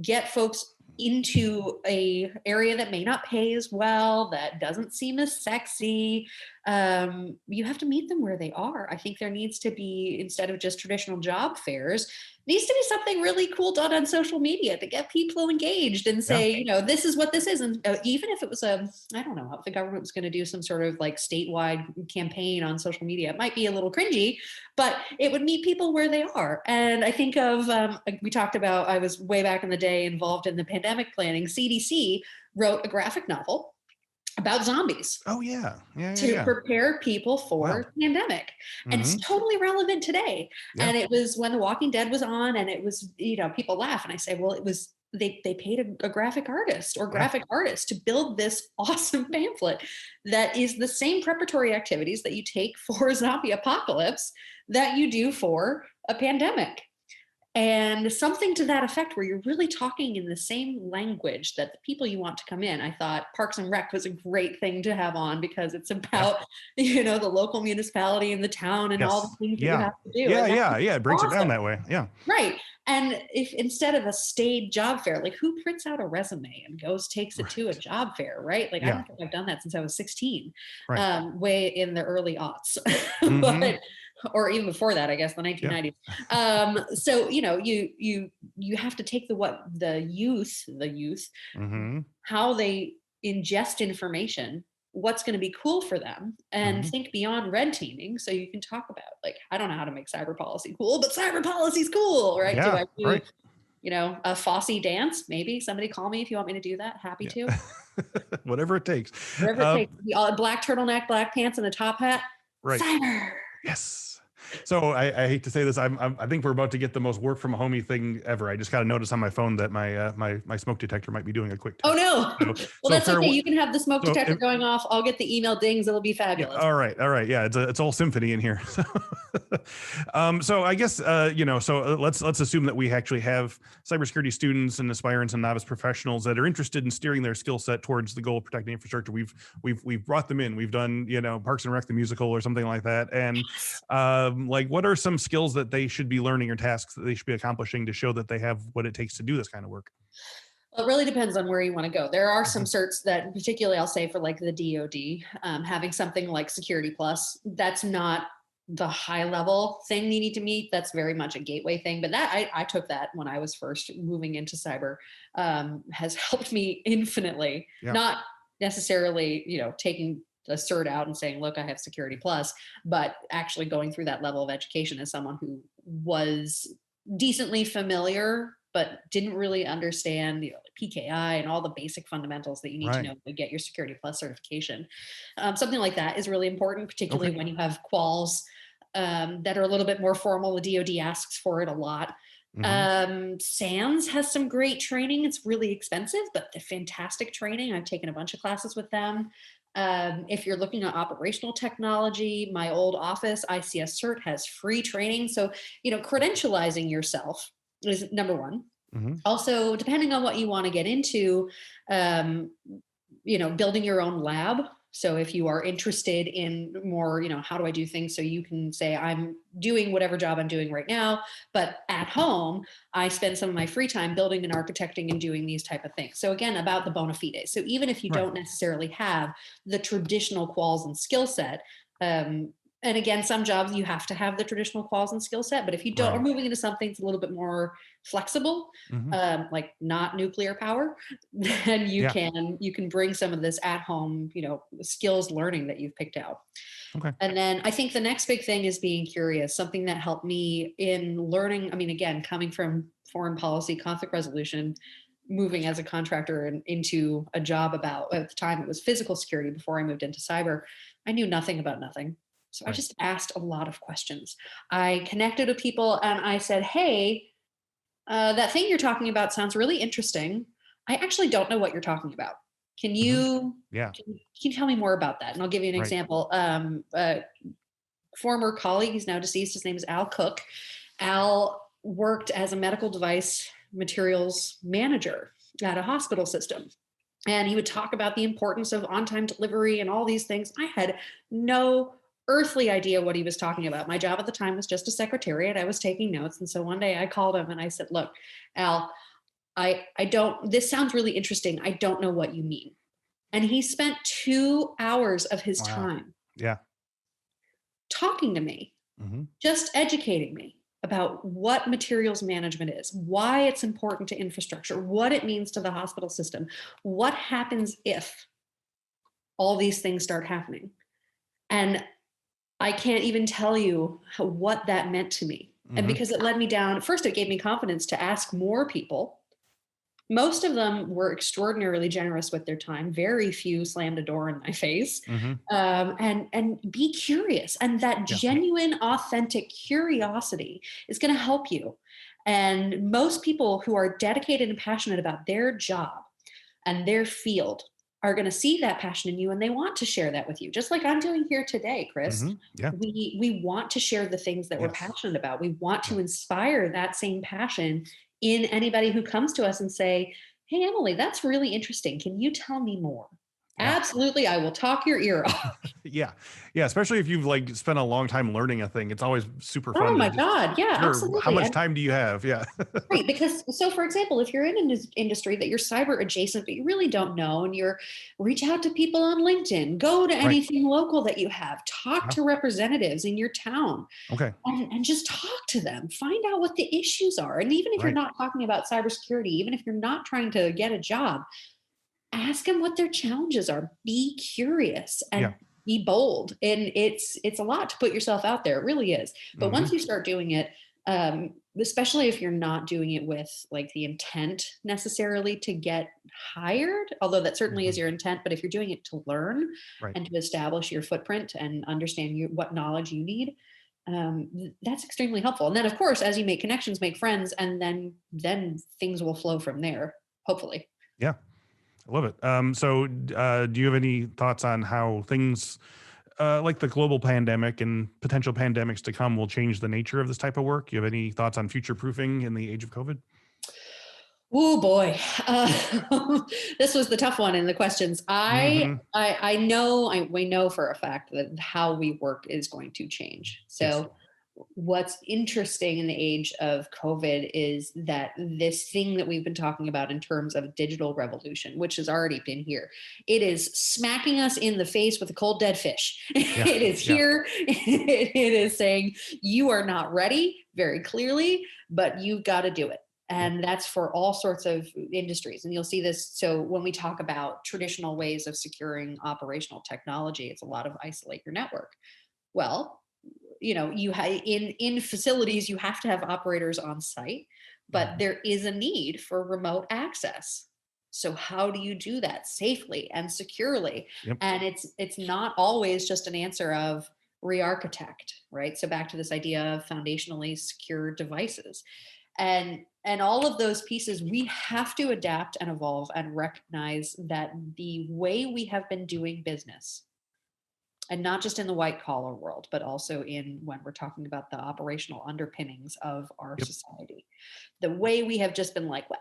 get folks into a area that may not pay as well, that doesn't seem as sexy, you have to meet them where they are. I think there needs to be, instead of just traditional job fairs, needs to be something really cool done on social media to get people engaged and say, this is what this is. And even if it was I don't know, if the government was going to do some sort of like statewide campaign on social media, it might be a little cringy, but it would meet people where they are. And I think of, we talked about, I was way back in the day involved in the pandemic planning. CDC wrote a graphic novel about zombies. Oh yeah. To prepare people for pandemic. And it's totally relevant today. Yeah. And it was when The Walking Dead was on and it was, people laugh. And I say, well, it was, they paid a graphic artist or graphic artist to build this awesome pamphlet that is the same preparatory activities that you take for a zombie apocalypse that you do for a pandemic. And something to that effect where you're really talking in the same language that the people you want to come in. I thought Parks and Rec was a great thing to have on because it's about, the local municipality and the town and all the things that you have to do. Yeah. It breaks it down that way. Yeah. Right. And if instead of a staid job fair, like who prints out a resume and takes it to a job fair, right? Like I don't think I've done that since I was 16, way in the early aughts. But or even before that, I guess the 1990s. So you have to take the youth, how they ingest information, what's going to be cool for them, and think beyond red teaming. So you can talk about like, I don't know how to make cyber policy cool, but cyber policy is cool, right? Yeah, do I do a Fosse dance? Maybe somebody call me if you want me to do that. Happy to. Whatever it takes. Whatever it takes. Black turtleneck, black pants, and a top hat. Right. Cyber. Yes. So I hate to say this, I think we're about to get the most work from homey thing ever. I just got a notice on my phone that my smoke detector might be doing a quick test. Oh no! Well, that's okay. You can have the smoke detector going off. I'll get the email dings. It'll be fabulous. Yeah, all right. Yeah, it's all symphony in here. So I guess so let's assume that we actually have cybersecurity students and aspirants and novice professionals that are interested in steering their skill set towards the goal of protecting infrastructure. We've brought them in. We've done Parks and Rec the musical or something like that, and like what are some skills that they should be learning or tasks that they should be accomplishing to show that they have what it takes to do this kind of work? Well, it really depends on where you want to go. There are some certs that particularly I'll say for like the DoD, having something like Security Plus, that's not the high level thing you need to meet. That's very much a gateway thing. But that I took that when I was first moving into cyber, has helped me infinitely. Yeah. Not necessarily, taking the cert out and saying, look, I have security plus, but actually going through that level of education as someone who was decently familiar but didn't really understand PKI and all the basic fundamentals that you need to Right. know to get your security plus certification. Something like that is really important, particularly Okay. when you have quals that are a little bit more formal. The DoD asks for it a lot. SANS has some great training. It's really expensive, but the fantastic training. I've taken a bunch of classes with them. If you're looking at operational technology, my old office, ICS-CERT, has free training. So, credentializing yourself is number one. Also, depending on what you want to get into, building your own lab. So if you are interested in more, how do I do things? So you can say, I'm doing whatever job I'm doing right now, but at home, I spend some of my free time building and architecting and doing these type of things. So again, about the bona fides. So even if you don't necessarily have the traditional quals and skill set, and again, some jobs you have to have the traditional quals and skill set, but if you don't, are moving into something that's a little bit more flexible, like not nuclear power, then you can bring some of this at home, skills learning that you've picked out. Okay. And then I think the next big thing is being curious. Something that helped me in learning. I mean, again, coming from foreign policy, conflict resolution, moving as a contractor and into a job about, at the time it was physical security before I moved into cyber, I knew nothing about nothing. So I just asked a lot of questions. I connected with people and I said, hey, that thing you're talking about sounds really interesting. I actually don't know what you're talking about. Can you, can you tell me more about that? And I'll give you an example. Former colleague, he's now deceased. His name is Al Cook. Al worked as a medical device materials manager at a hospital system. And he would talk about the importance of on-time delivery and all these things. I had no earthly idea what he was talking about. My job at the time was just a secretariat. I was taking notes. And so one day I called him and I said, look, Al, this sounds really interesting. I don't know what you mean. And he spent 2 hours of his time talking to me, just educating me about what materials management is, why it's important to infrastructure, what it means to the hospital system, what happens if all these things start happening. And I can't even tell you what that meant to me. And because it led me down, first it gave me confidence to ask more people. Most of them were extraordinarily generous with their time. Very few slammed a door in my face. And be curious. And that genuine, authentic curiosity is going to help you. And most people who are dedicated and passionate about their job and their field are going to see that passion in you, and they want to share that with you. Just like I'm doing here today, Chris. We want to share the things that we're passionate about. We want to inspire that same passion in anybody who comes to us and say, hey, Emily, that's really interesting. Can you tell me more? Absolutely. I will talk your ear off. Yeah. Especially if you've spent a long time learning a thing, it's always super fun. Oh my God. Yeah, absolutely. How much time do you have? Yeah. Right. Because so for example, if you're in an industry that you're cyber adjacent, but you really don't know, and reach out to people on LinkedIn, go to anything local that you have, talk to representatives in your town. Okay. And just talk to them, find out what the issues are. And even if you're not talking about cybersecurity, even if you're not trying to get a job, ask them what their challenges are. Be curious and be bold. And it's a lot to put yourself out there. It really is. But once you start doing it, especially if you're not doing it with the intent necessarily to get hired, although that certainly is your intent, but if you're doing it to learn and to establish your footprint and understand what knowledge you need, that's extremely helpful. And then of course, as you make connections, make friends, and then things will flow from there, hopefully. Yeah. I love it. So do you have any thoughts on how things like the global pandemic and potential pandemics to come will change the nature of this type of work? You have any thoughts on future proofing in the age of COVID? Oh boy, this was the tough one in the questions. We know for a fact that how we work is going to change. So what's interesting in the age of COVID is that this thing that we've been talking about in terms of digital revolution, which has already been here, it is smacking us in the face with a cold dead fish. Yeah. It is Yeah. here. It is saying you are not ready very clearly, but you've got to do it. And that's for all sorts of industries. And you'll see this. So when we talk about traditional ways of securing operational technology, it's a lot of isolate your network. Well, in facilities, you have to have operators on site, but there is a need for remote access. So how do you do that safely and securely? Yep. And it's not always just an answer of re-architect, right? So back to this idea of foundationally secure devices. And all of those pieces, we have to adapt and evolve and recognize that the way we have been doing business, and not just in the white collar world, but also in when we're talking about the operational underpinnings of our society. The way we have just been like, well,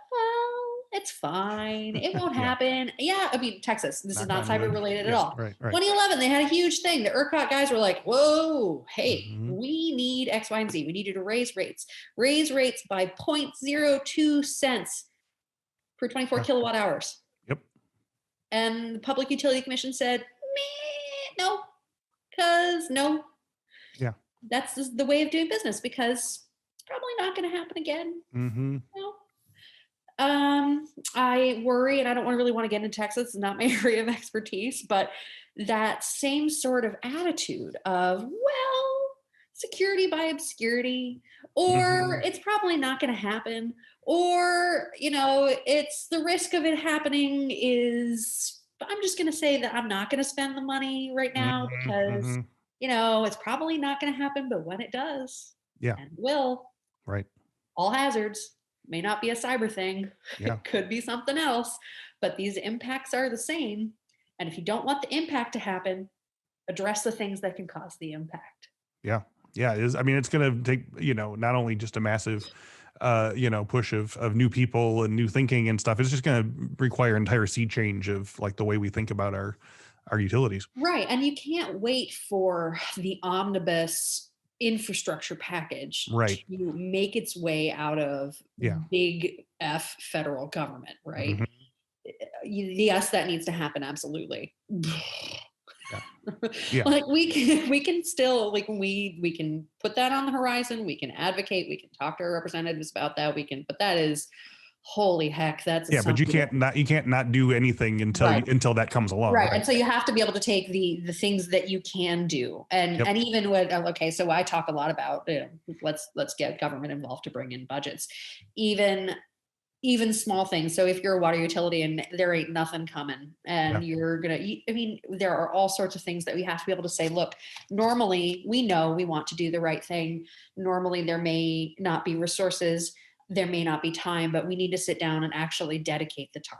it's fine. It won't Yeah. happen. Yeah. I mean, Texas, this is not Knock on cyber wood. related at Yeah, all. right, right. 2011, they had a huge thing. The ERCOT guys were like, whoa, hey, we need X, Y, and Z. We need you to raise rates by 0.02 cents per 24 kilowatt hours. Yep. And the Public Utility Commission said, no, because no. Yeah. That's the way of doing business, because it's probably not going to happen again. No. I worry, and I don't really want to get into Texas, it's not my area of expertise, but that same sort of attitude of, well, security by obscurity, or it's probably not going to happen, or, it's the risk of it happening is, I'm just going to say that I'm not going to spend the money right now because, it's probably not going to happen, but when it does, and it will, right. all hazards. May not be a cyber thing. Yeah. It could be something else, but these impacts are the same. And if you don't want the impact to happen, address the things that can cause the impact. Yeah. Yeah. It is. I mean, it's going to take, not only just a massive, push of new people and new thinking and stuff. It's just going to require entire sea change of like the way we think about our utilities. Right. And you can't wait for the omnibus infrastructure package Right. to make its way out of big F federal government, right? Yes, that needs to happen. Absolutely. Yeah. Like we can still, like, we can put that on the horizon. We can advocate. We can talk to our representatives about that. But that is, holy heck, that's but you can't not do anything until that comes along. Right. And so you have to be able to take the things that you can do. And even when, okay, so I talk a lot about, let's get government involved to bring in budgets, even small things. So if you're a water utility and there ain't nothing coming and there are all sorts of things that we have to be able to say, look, normally we know we want to do the right thing. Normally there may not be resources, there may not be time, but we need to sit down and actually dedicate the time,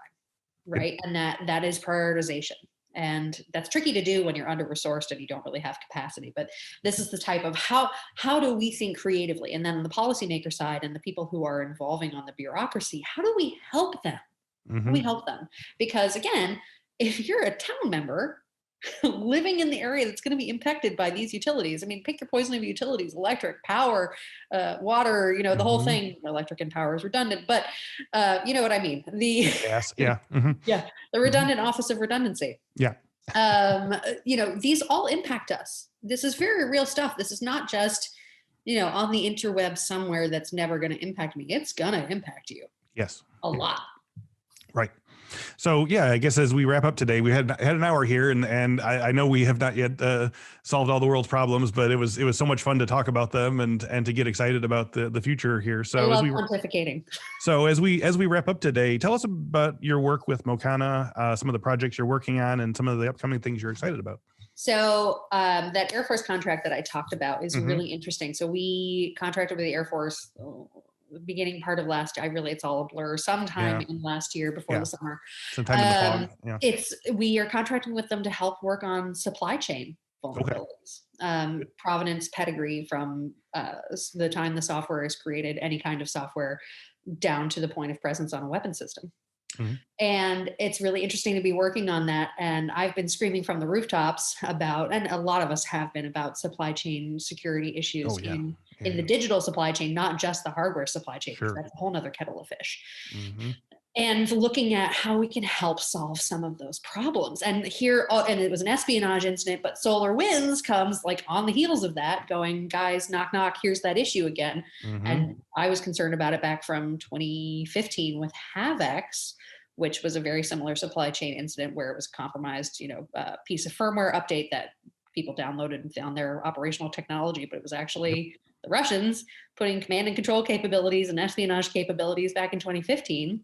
right? And that is prioritization. And that's tricky to do when you're under-resourced and you don't really have capacity. But this is the type of how do we think creatively? And then on the policymaker side and the people who are involving on the bureaucracy, how do we help them? How do we help them? Because again, if you're a town member living in the area that's going to be impacted by these utilities, I mean, pick your poison of utilities: electric, power, water, the whole thing. Electric and power is redundant, but you know what I mean. The Yes, yeah. The redundant office of redundancy. Yeah. These all impact us. This is very real stuff. This is not just, on the interweb somewhere that's never going to impact me. It's going to impact you. Yes. A lot. Right. So I guess as we wrap up today, we had an hour here, and I know we have not yet solved all the world's problems, but it was so much fun to talk about them and to get excited about the future here. So I love pontificating. So as we wrap up today, tell us about your work with Mocana, some of the projects you're working on, and some of the upcoming things you're excited about. So that Air Force contract that I talked about is really interesting. So we contracted with the Air Force the beginning part of last year. It's all a blur. Sometime in last year before the summer. Sometime in the fall. We are contracting with them to help work on supply chain vulnerabilities. Provenance, pedigree from the time the software is created, any kind of software, down to the point of presence on a weapon system. Mhm. And it's really interesting to be working on that. And I've been screaming from the rooftops about, and a lot of us have been, about supply chain security issues Oh, yeah. in the Yeah. digital supply chain, not just the hardware supply chain, because Sure. that's a whole nother kettle of fish. Mhm. And looking at how we can help solve some of those problems. And here, and it was an espionage incident, but SolarWinds comes like on the heels of that, going, guys, knock, knock, here's that issue again. Mhm. And I was concerned about it back from 2015 with Havex, which was a very similar supply chain incident where it was compromised, a piece of firmware update that people downloaded and found their operational technology, but it was Yep. actually the Russians putting command and control capabilities and espionage capabilities back in 2015.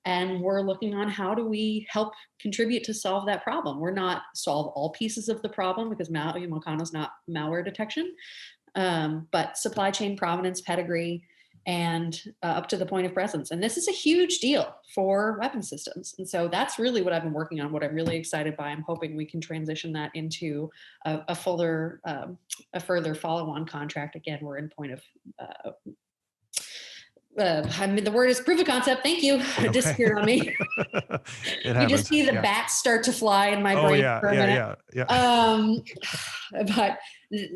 And we're looking on how do we help contribute to solve that problem. We're not solve all pieces of the problem, because Mocana is not malware detection, but supply chain provenance, pedigree, and up to the point of presence. And this is a huge deal for weapon systems. And so that's really what I've been working on, what I'm really excited by. I'm hoping we can transition that into a further follow-on contract. Again, we're in point of the word is proof of concept. Thank you. It disappeared on me. It You happens. just see the Yeah. bats start to fly in my Oh, brain yeah. for a minute. Yeah. But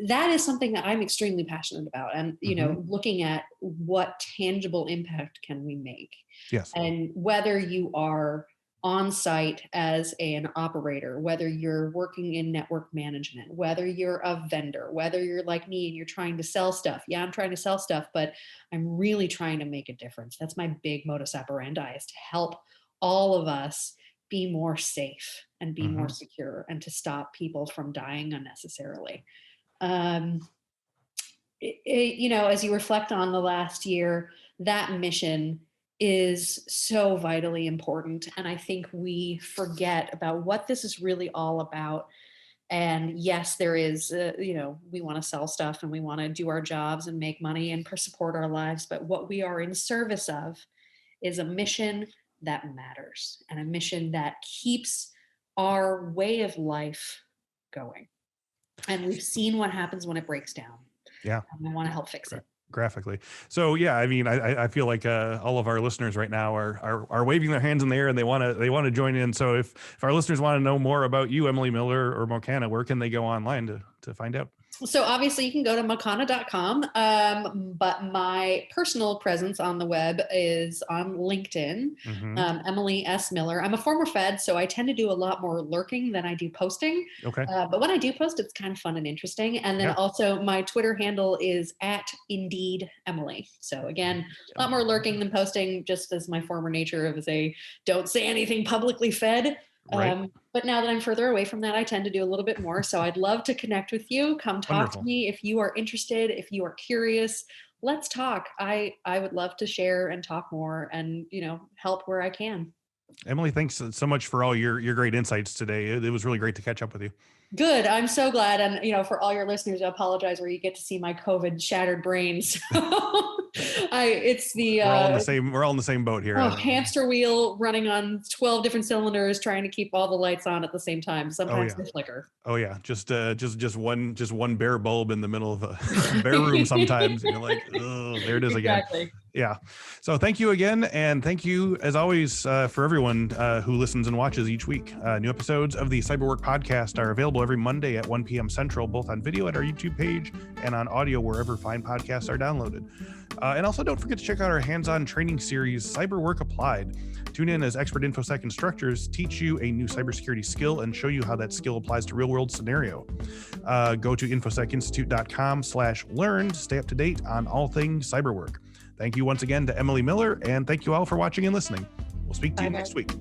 that is something that I'm extremely passionate about. And, Mhm. looking at what tangible impact can we make? Yes. And whether you are on site as an operator, whether you're working in network management, whether you're a vendor, whether you're like me and you're trying to sell stuff. Yeah, I'm trying to sell stuff, but I'm really trying to make a difference. That's my big modus operandi, is to help all of us be more safe and be more Mhm. secure, and to stop people from dying unnecessarily. Um, as you reflect on the last year, that mission is so vitally important. And I think we forget about what this is really all about. And yes, there is, we want to sell stuff and we want to do our jobs and make money and support our lives. But what we are in service of is a mission that matters, and a mission that keeps our way of life going. And we've seen what happens when it breaks down. Yeah. And I want to help fix it. Graphically. So yeah, I mean, I feel like all of our listeners right now are waving their hands in the air, and they want to join in. So if our listeners want to know more about you, Emily Miller or Mocana, where can they go online to find out? So obviously you can go to mocana.com, but my personal presence on the web is on LinkedIn, Mm-hmm. Emily S. Miller. I'm a former Fed, so I tend to do a lot more lurking than I do posting. Okay. But when I do post, it's kind of fun and interesting. And then also my Twitter handle is @IndeedEmily. So again, a lot more lurking than posting, just as my former nature of a don't say anything publicly Fed. Right. But now that I'm further away from that, I tend to do a little bit more. So I'd love to connect with you. Come talk Wonderful. to me if you are interested, if you are curious. Let's talk. I would love to share and talk more and, help where I can. Emily, thanks so much for all your great insights today. It was really great to catch up with you. Good. I'm so glad. And, for all your listeners, I apologize where you get to see my COVID shattered brains. We're all in the same boat here. Hamster wheel running on 12 different cylinders, trying to keep all the lights on at the same time. Sometimes they flicker. Oh yeah. Just one bare bulb in the middle of a bare room sometimes. You're like, oh, there it is again. Exactly. Yeah. So thank you again. And thank you, as always, for everyone who listens and watches each week. New episodes of the Cyberwork podcast are available every Monday at 1 p.m. Central, both on video at our YouTube page and on audio wherever fine podcasts are downloaded. And also don't forget to check out our hands-on training series, Cyberwork Applied. Tune in as expert InfoSec instructors teach you a new cybersecurity skill and show you how that skill applies to real-world scenario. Go to infosecinstitute.com/learn to stay up to date on all things cyberwork. Thank you once again to Emily Miller, and thank you all for watching and listening. We'll speak to you next week.